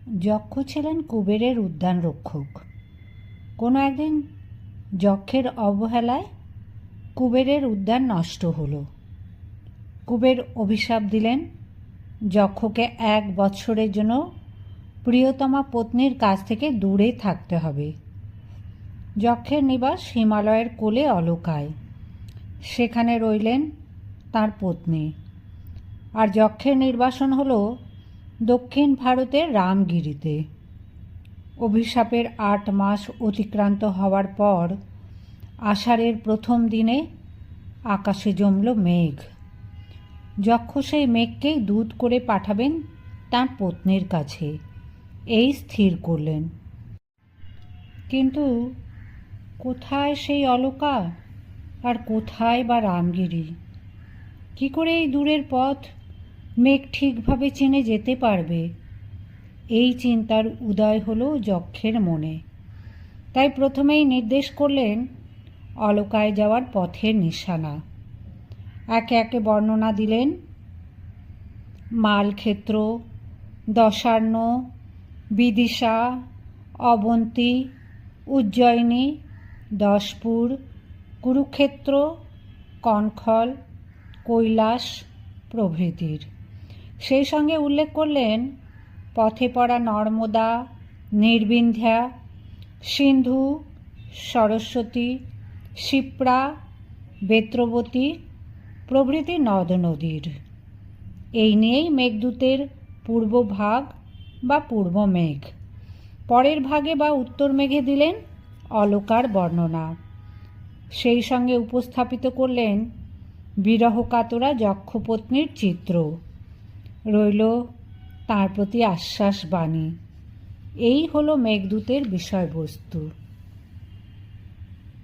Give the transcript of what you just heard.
যক্ষ ছিলেন কুবেরের উদ্যান রক্ষক। কোনো একদিন যক্ষের অবহেলায় কুবেরের উদ্যান নষ্ট হলো। কুবের অভিশাপ দিলেন যক্ষকে 1 বছরের জন্য প্রিয়তমা পত্নীর কাছ থেকে দূরে থাকতে হবে। যক্ষের নিবাস হিমালয়ের কোলে অলকায়। সেখানে রইলেন তার পত্নী। আর যক্ষের নির্বাসন হলো দক্ষিণ ভারতের রামগিরিতে। অভিশাপের 8 মাস অতিক্রান্ত হওয়ার পর আষাঢ়ের প্রথম দিনে আকাশে জমল মেঘ। যক্ষ সেই মেঘকেই দূত করে পাঠাবেন তাঁর পত্নীর কাছে, এই স্থির করলেন। কিন্তু কোথায় সেই অলকা আর কোথায় বা রামগিরি? কি করে এই দূরের পথ মেঘ ঠিকভাবে চিনে যেতে পারবে? এই চিন্তার উদয় হলো যক্ষের মনে। তাই প্রথমেই নির্দেশ করলেন অলকায় যাওয়ার পথের নিশানা। একে একে বর্ণনা দিলেন মালক্ষেত্র, দশার্ণ, বিদিশা, অবন্তী, উজ্জয়িনী, দশপুর, কুরুক্ষেত্র, কনখল, কৈলাস প্রভৃতির। সেই সঙ্গে উল্লেখ করলেন পথে পড়া নর্মদা, নির্বিন্ধ্যা, সিন্ধু, সরস্বতী, শিপ্রা, বেত্রবতী প্রভৃতি নদ নদীর। এই নিয়েই মেঘদূতের পূর্বভাগ বা পূর্ব মেঘ। পরের ভাগে বা উত্তর মেঘে দিলেন অলকার বর্ণনা। সেই সঙ্গে উপস্থাপিত করলেন বিরহকাতরা যক্ষপত্নীর চিত্র। রইল তাঁর প্রতি আশ্বাস বাণী। এই হলো মেঘদূতের বিষয়বস্তু।